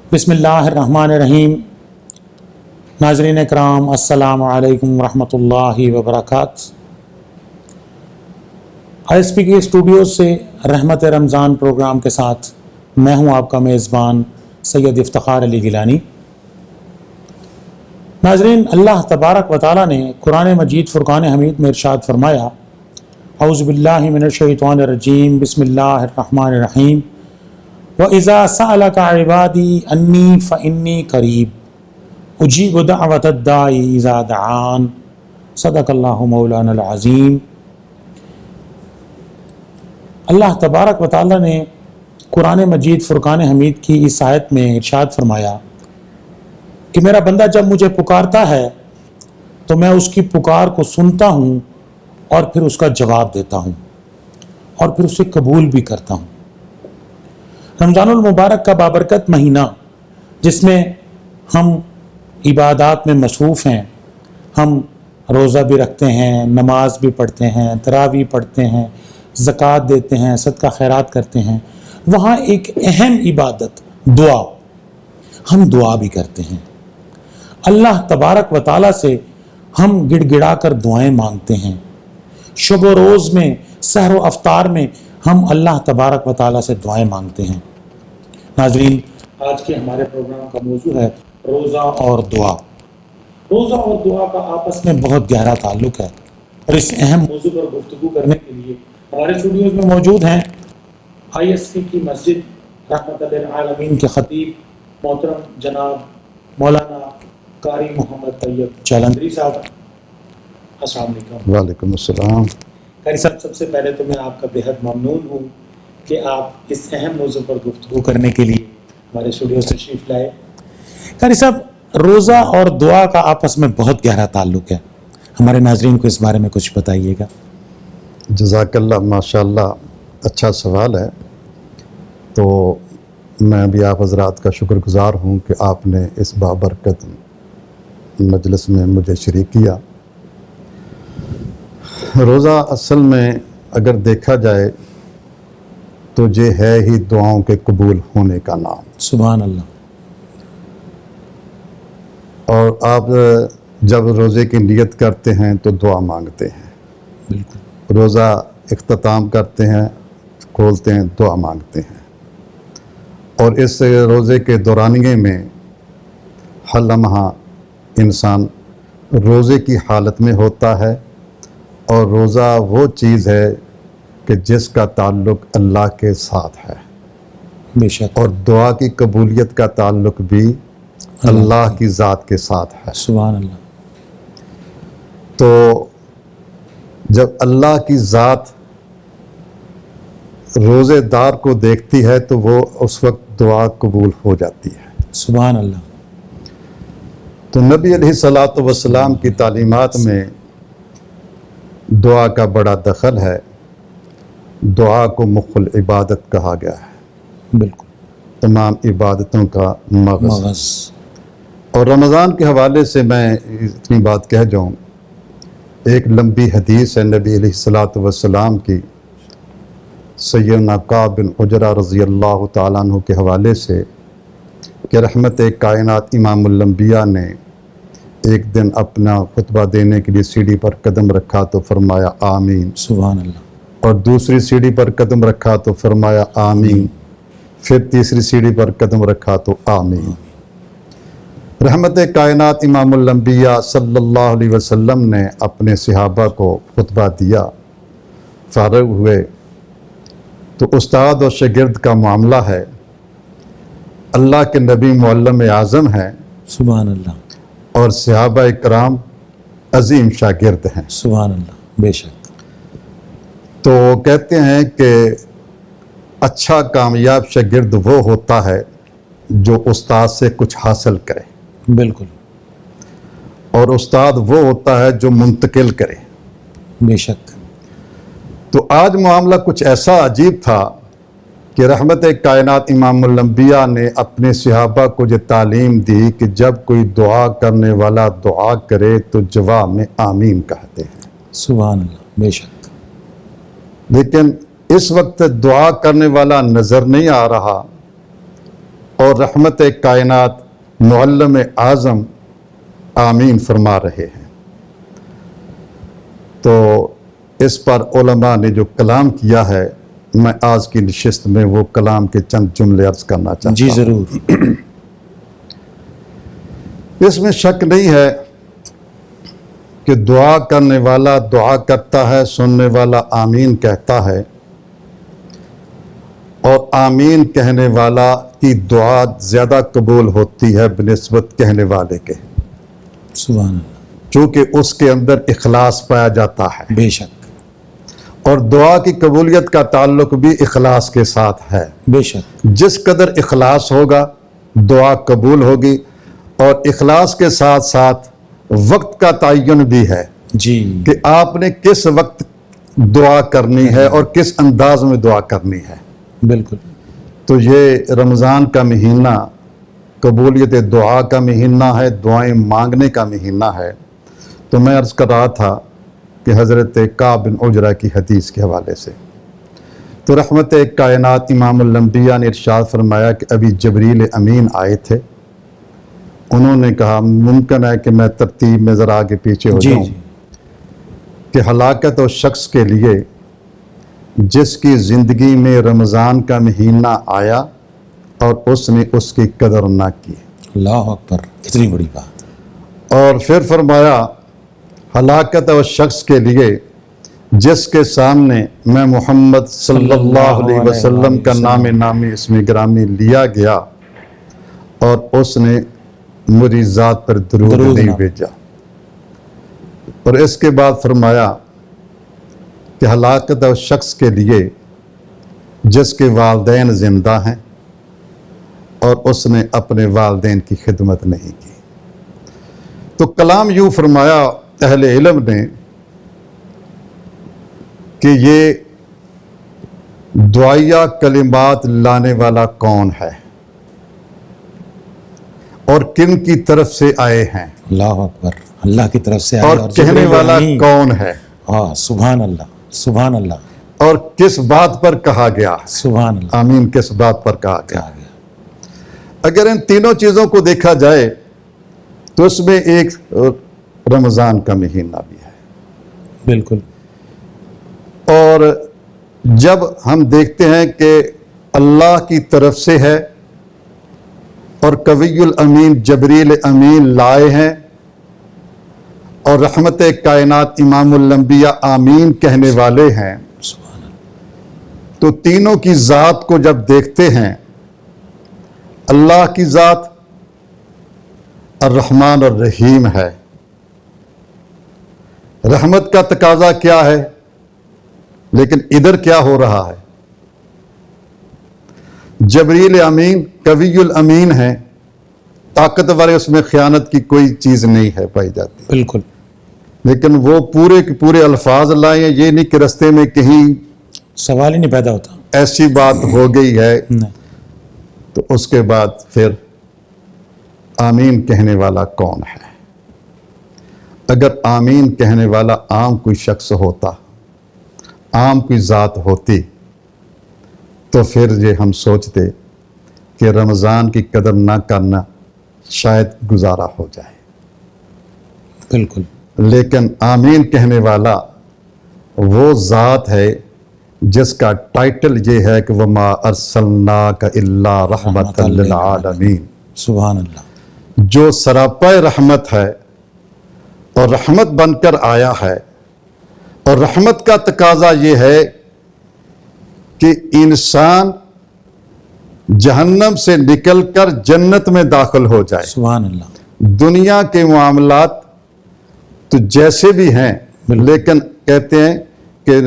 बिस्मिल्लाहिर्रहमानिर्रहीम। नाज़रीन इकराम, अस्सलामु अलैकुम रहमतुल्लाहि व बरकातहू। ISP के स्टूडियो से रहमत रमज़ान प्रोग्राम के साथ मैं हूं आपका मेज़बान सैयद इफ्तिखार अली गिलानी। नाज़रीन, अल्लाह तबारक व तआला ने कुरान मजीद फ़ुरक़ान हमीद में इरशाद फरमाया, औज़ु बिल्लाहि मिनश शैतानिर रजीम, बिस्मिल्लाहिर रहमानिर रहीम, व इज़ा सअलका इबादी अन्नी फ़इन्नी क़रीब उजीबु दअवतद दाई इज़ा दआन। सदक़ल्लाहु मौलानल अज़ीम। अल्लाह तबारक व तआला ने कुरान मजीद फ़ुरक़ान हमीद की इस आयत में इरशाद फरमाया कि मेरा बंदा जब मुझे पुकारता है तो मैं उसकी पुकार को सुनता हूँ और फिर उसका जवाब देता हूँ और फिर उसे कबूल भी करता हूँ। रमज़ानुल मुबारक का बाबरकत महीना, जिसमें हम इबादात में मसरूफ़ हैं, हम रोज़ा भी रखते हैं, नमाज भी पढ़ते हैं, तरावी पढ़ते हैं, ज़कात देते हैं, सदका खैरात करते हैं। वहाँ एक अहम इबादत दुआ, हम दुआ भी करते हैं। अल्लाह तबारक व तआला से हम गिड़गिड़ा कर दुआएं मांगते हैं। शुब व रोज़ में, सहर व अफ्तार में हम अल्लाह तबारक व तआला से दुआएं मांगते हैं। नाज़रीन, आज के हमारे प्रोग्राम का मौजू है रोज़ा और दुआ। रोज़ा और दुआ का आपस में बहुत गहरा ताल्लुक़ है और इस अहम मौजू पर गुफ्तगू करने के लिए हमारे स्टूडियोज़ में मौजूद हैं ISP की मस्जिद रहमत लिल आलमीन के ख़तीब मोहतरम जनाब मौलाना कारी मोहम्मद तैयब जालंधरी साहब। अस्सलाम वालेकुम। वालेकुम अस्सलाम। कारी साहब, सबसे पहले तो मैं आपका बेहद ममनून हूँ कि आप इस अहम मौजू पर गुफ्तगू करने के लिए हमारे स्टूडियो से तशरीफ़ लाए। कारी साहब, रोज़ा और दुआ का आपस में बहुत गहरा ताल्लुक़ है, हमारे नाज़रीन को इस बारे में कुछ बताइएगा। जज़ाकल्लाह, माशाअल्लाह, अच्छा सवाल है। तो मैं भी आप हज़रात का शुक्रगुज़ार हूँ कि आपने इस बाबरकत मजलिस में मुझे शरीक किया। रोज़ा असल में अगर देखा जाए तो ये है ही दुआओं के कबूल होने का नाम। सुभान अल्लाह। और आप जब रोज़े की नियत करते हैं तो दुआ मांगते हैं। बिल्कुल। रोज़ा इख्तिताम करते हैं, खोलते हैं, दुआ मांगते हैं। और इस रोज़े के दौरानिए में हर लम्हा इंसान रोज़े की हालत में होता है और रोज़ा वो चीज़ है कि जिसका ताल्लुक़ अल्लाह के साथ है। बेशक। और दुआ की कबूलियत का ताल्लुक़ भी अल्लाह की ज़ात के साथ है। सुभान अल्लाह। तो जब अल्लाह की ज़ात रोज़ेदार को देखती है तो वो उस वक्त दुआ कबूल हो जाती है। सुभान अल्लाह। तो नबी अलैहिस्सलातु वस्सलाम की तालीमात में दुआ का बड़ा दखल है। दुआ को मुख्ल इबादत कहा गया है, बिल्कुल, तमाम इबादतों का मग़ज़। और रमज़ान के हवाले से मैं इतनी बात कह जाऊँ, एक लंबी हदीस है नबी अलैहिस्सलातु वस्सलाम की, सैयदना काब बिन उजरा रज़ियल्लाहु ताला अन्हु के हवाले से, कि रहमत कायनात इमामुल अंबिया ने एक दिन अपना खुतबा देने के लिए सीढ़ी पर कदम रखा तो फरमाया आमीन। सुभान अल्लाह। और दूसरी सीढ़ी पर कदम रखा तो फरमाया आमीन। फिर तीसरी सीढ़ी पर कदम रखा तो आमीन। रहमत कायनात इमामुल अंबिया सल्लल्लाहु अलैहि वसल्लम ने अपने सहाबा को खुतबा दिया। फारग हुए तो उस्ताद और शागिर्द का मामला है। अल्लाह के नबी मुअल्लिम आज़म हैं, सुभान अल्लाह, और सहाबा इकराम अजीम शागिर्द हैं। सुभान अल्लाह। बेशक। तो कहते हैं कि अच्छा कामयाब शागिर्द वो होता है जो उस्ताद से कुछ हासिल करे। बिल्कुल। और उस्ताद वो होता है जो मुंतकिल करे। बेशक। तो आज मामला कुछ ऐसा अजीब था कि रहमत कायनात इमामुल अंबिया ने अपने सहाबा को ये तालीम दी कि जब कोई दुआ करने वाला दुआ करे तो जवाब में आमीन कहते हैं। सुभान अल्लाह। बेशक। लेकिन इस वक्त दुआ करने वाला नज़र नहीं आ रहा, اور رحمت کائنات معلم اعظم آمین فرما رہے ہیں۔ تو اس پر علماء نے جو کلام کیا ہے، میں آج کی نشست میں وہ کلام کے چند جملے عرض کرنا چاہتا ہوں۔ جی ضرور۔ اس میں شک نہیں ہے کہ دعا کرنے والا دعا کرتا ہے، سننے والا آمین کہتا ہے، اور آمین کہنے والا کی دعا زیادہ قبول ہوتی ہے بنسبت کہنے والے کے، سبحان اللہ، چونکہ اس کے اندر اخلاص پایا جاتا ہے، بے شک اور دعا کی قبولیت کا تعلق بھی اخلاص کے ساتھ ہے۔ بے شک، جس قدر اخلاص ہوگا دعا قبول ہوگی، اور اخلاص کے ساتھ ساتھ وقت کا تعین بھی ہے جی کہ آپ نے کس وقت دعا کرنی ہے اور کس انداز میں دعا کرنی ہے۔ بالکل۔ تو یہ رمضان کا مہینہ قبولیت دعا کا مہینہ ہے، دعائیں مانگنے کا مہینہ ہے۔ تو میں عرض کر رہا تھا کہ حضرت کعب بن عجرہ کی حدیث کے حوالے سے، تو رحمت کائنات امام الانبیاء نے ارشاد فرمایا کہ ابھی جبریل امین آئے تھے، انہوں نے کہا ممکن ہے کہ میں ترتیب میں ذرا آگے پیچھے ہو جی جاؤں، جی، کہ ہلاکت اس شخص کے لیے جس کی زندگی میں رمضان کا مہینہ آیا اور اس نے اس کی قدر نہ کی۔ اللہ اکبر، اتنی بڑی بات۔ اور پھر فرمایا ہلاکت اس شخص کے لیے جس کے سامنے میں محمد صلی اللہ علیہ وسلم کا نام نامی اسم گرامی لیا گیا اور اس نے میری ذات پر درود نہیں بھیجا۔ اور اس کے بعد فرمایا کہ ہلاکت اس شخص کے لیے جس کے والدین زندہ ہیں اور اس نے اپنے والدین کی خدمت نہیں کی۔ تو کلام یوں فرمایا اہل علم نے کہ یہ دعائیہ کلمات لانے والا کون ہے اور کن کی طرف سے آئے ہیں، اللہ اکبر، اللہ کی طرف سے آئے، اور کہنے جبریل والا امین۔ کون ہے، ہاں سبحان اللہ، سبحان اللہ، اور کس بات پر کہا گیا۔ سبحان اللہ، آمین کس بات پر کہا گیا۔ کہا گیا۔ اگر ان تینوں چیزوں کو دیکھا جائے تو اس میں ایک رمضان کا مہینہ بھی ہے، بالکل، اور جب ہم دیکھتے ہیں کہ اللہ کی طرف سے ہے اور قوی الامین جبریل امین لائے ہیں اور رحمت کائنات امام الانبیاء آمین کہنے والے ہیں، سبحان اللہ، تو تینوں کی ذات کو جب دیکھتے ہیں، اللہ کی ذات الرحمن الرحیم ہے۔ رحمت کا تقاضا کیا ہے، لیکن ادھر کیا ہو رہا ہے؟ جبریل امین قوی الامین ہے، طاقتور ہے، اس میں خیانت کی کوئی چیز نہیں ہے پائی جاتی، بالکل، لیکن وہ پورے کے پورے الفاظ لائے ہیں، یہ نہیں کہ رستے میں کہیں سوال ہی نہیں پیدا ہوتا۔ ایسی بات ہو گئی ہے نہیں، تو اس کے بعد پھر آمین کہنے والا کون ہے؟ اگر آمین کہنے والا عام کوئی شخص ہوتا، عام کوئی ذات ہوتی، تو پھر یہ ہم سوچتے کہ رمضان کی قدر نہ کرنا شاید گزارا ہو جائے، بالکل، لیکن آمین کہنے والا وہ ذات ہے جس کا ٹائٹل یہ ہے کہ وَمَا أَرْسَلْنَاكَ إِلَّا رَحْمَةً لِلْعَالَمِينَ، سبحان اللہ، جو سراپا رحمت ہے اور رحمت بن کر آیا ہے۔ اور رحمت کا تقاضا یہ ہے کہ انسان جہنم سے نکل کر جنت میں داخل ہو جائے۔ سبحان اللہ، دنیا کے معاملات تو جیسے بھی ہیں، لیکن کہتے ہیں کہ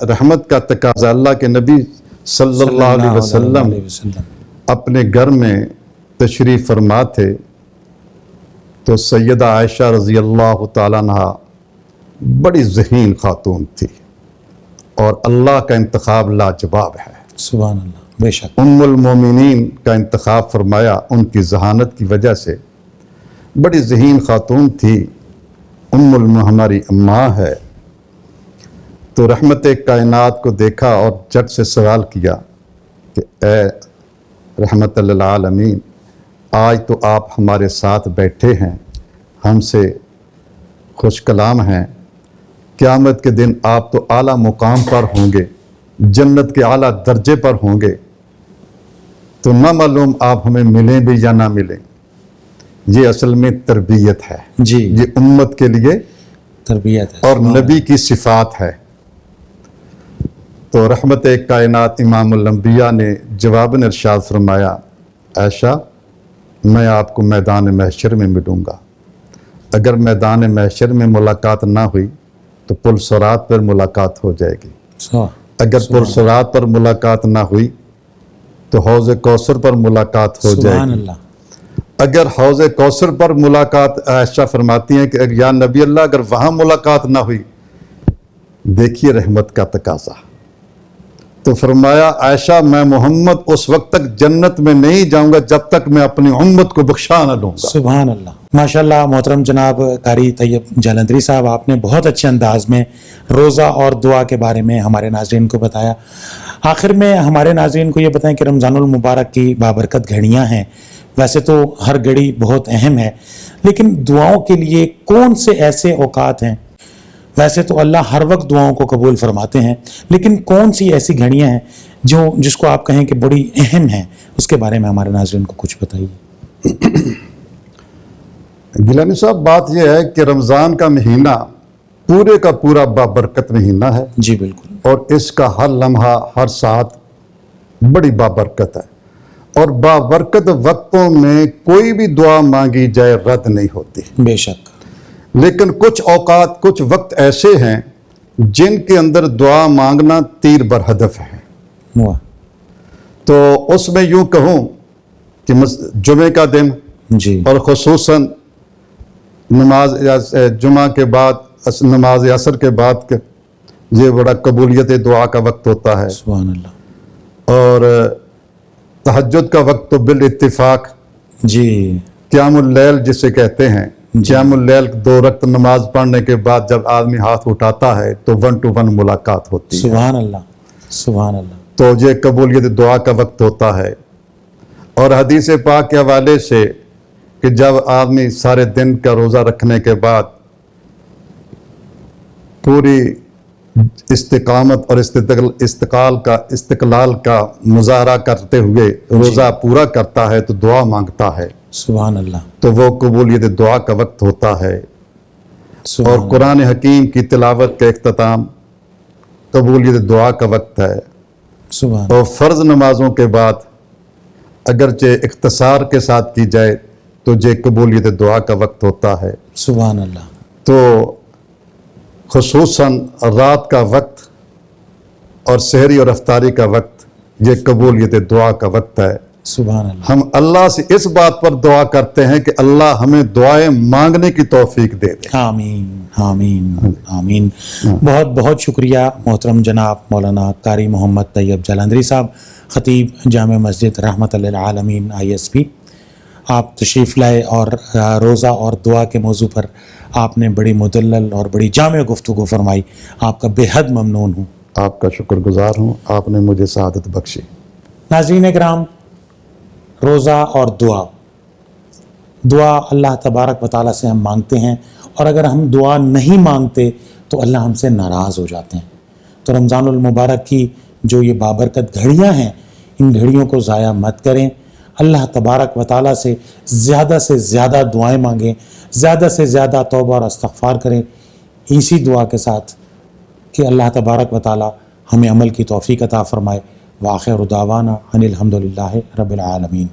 رحمت کا تقاضا، اللہ کے نبی صلی اللہ علیہ وسلم اپنے گھر میں تشریف فرما تھے تو سیدہ عائشہ رضی اللہ تعالیٰ عنہ بڑی ذہین خاتون تھی اور اللہ کا انتخاب لاجواب ہے۔ سبحان اللہ، بے شک، ام المومنین کا انتخاب فرمایا ان کی ذہانت کی وجہ سے، بڑی ذہین خاتون تھی، ہماری اماں ہے۔ تو رحمت کائنات کو دیکھا اور جٹ سے سوال کیا کہ اے रहमत लिल-आलमीन, आज तो आप हमारे साथ बैठे हैं, हमसे खुश कलाम हैं। क़यामत के दिन आप तो आला मुकाम पर होंगे, जन्नत के आला दर्जे पर होंगे, तो ना मालूम आप हमें मिलें भी या ना मिलें। ये असल में तरबियत है जी, ये उम्मत के लिए तरबियत है और नबी की सिफात है। तो रहमत कायनात इमामुल अंबिया ने जवाबन इरशाद फरमाया, आयशा मैं आपको मैदान महशर में मिलूँगा। अगर मैदान महशर में मुलाकात ना हुई तो पुल सिरात पर मुलाकात हो जाएगी। अगर पुल सिरात पर मुलाकात ना हुई तो हौज़ कौसर पर मुलाकात हो सुभान जाएगी। अल्लाह। अगर हौज़ कौसर पर मुलाकात, आयशा फरमाती हैं कि या नबी अल्लाह अगर वहाँ मुलाकात ना हुई, देखिए रहमत का तकाज़ा। तो फरमाया आयशा मैं मोहम्मद उस वक्त तक जन्नत में नहीं जाऊंगा जब तक मैं अपनी उम्मत को बख्शा न लूँगा। सुभान अल्लाह। माशाल्लाह मोहतरम जनाब कारी तैयब जालंधरी साहब, आपने बहुत अच्छे अंदाज में रोज़ा और दुआ के बारे में हमारे नाज़रीन को बताया। आखिर में हमारे नाज़रीन को ये बताएं कि रमज़ानुल मुबारक की बाबरकत घड़ियाँ हैं। वैसे तो हर घड़ी बहुत अहम है, लेकिन दुआओं के लिए कौन से ऐसे औकात हैं? वैसे तो अल्लाह हर वक्त दुआओं को कबूल फरमाते हैं, लेकिन कौन सी ऐसी घड़ियाँ हैं जिसको आप कहें कि बड़ी अहम है? उसके बारे में हमारे नाज़रीन को कुछ बताइए। गिलानी साहब, बात यह है कि रमज़ान का महीना पूरे का पूरा बाबरकत महीना है। जी बिल्कुल। और इसका हर लम्हा हर साथ बड़ी बाबरकत है। और बाबरकत वक्तों में कोई भी दुआ मांगी जाए रद्द नहीं होती। बेशक। लेकिन कुछ औकात, कुछ वक्त ऐसे हैं जिनके अंदर दुआ मांगना तीर बर हदफ है। वाह। तो उसमें यूं कहूं कि जुमे का दिन जी। और खुसूसन नमाज जुमा के बाद, नमाज असर के बाद के ये बड़ा कबूलियत दुआ का वक्त होता है। सुभान अल्लाह। और तहज्जुद का वक्त तो बिल इत्तिफाक जी क़यामुल लैल जिसे कहते हैं, क़यामुल लैल 2 रकत नमाज पढ़ने के बाद जब आदमी हाथ उठाता है तो 1 to 1 मुलाकात होती है। सुभान अल्लाह, सुभान अल्लाह। तो ये कबूलियत दुआ का वक्त होता है। और हदीस पाक के हवाले से कि जब आदमी सारे दिन का रोज़ा रखने के बाद पूरी इस्तिकामत और इस्तिकलाल का मुजाहरा करते हुए रोज़ा पूरा करता है तो दुआ मांगता है, सुभान अल्लाह, तो वो कबूलियत दुआ का वक्त होता है। और कुरान हकीम की तिलावत का इख्तिताम कबूलियत दुआ का वक्त है। सुभान। और फ़र्ज़ नमाजों के बाद अगरचे इख्तिसार के साथ की जाए तो ये कबूलियत दुआ का वक्त होता है। सुभान अल्लाह। तो खुसूसन रात का वक्त और सहरी और अफ्तारी का वक्त ये कबूलियत दुआ का वक्त है। सुभान अल्लाह। हम अल्लाह से इस बात पर दुआ करते हैं कि अल्लाह हमें दुआएं मांगने की तौफीक दे दे। आमीन आमीन आमीन। बहुत बहुत शुक्रिया मोहतरम जनाब मौलाना कारी मोहम्मद तैयब जालंधरी साहब, ख़तीब जामे मस्जिद रहमतुल लिल आलमीन ISP। आप तशरीफ़ लाए और रोज़ा और दुआ के मौजू पर आपने बड़ी मुदल्लल और बड़ी जामे गुफ्तगू फरमाई। आपका बेहद ममनून हूँ। आपका शुक्रगुजार हूँ, आपने मुझे सआदत बख्शी। नाज़रीन किराम, रोज़ा और दुआ अल्लाह तबारक व तआला से हम मांगते हैं, और अगर हम दुआ नहीं मांगते तो अल्लाह हमसे नाराज़ हो जाते हैं। तो रमज़ानुल मुबारक की जो ये बाबरकत घड़ियाँ हैं, इन घड़ियों को ज़ाया मत करें। अल्लाह तबारक व तआला से ज़्यादा दुआएं मांगें, ज़्यादा से ज़्यादा तौबा और इस्तिग़फ़ार करें, इसी दुआ के साथ कि अल्लाह तबारक व तआला हमें अमल की तौफ़ीक़ अता फ़रमाए। व आख़िरु दावाना अनिल हम्दुलिल्लाहि रब्बिल आलमीन।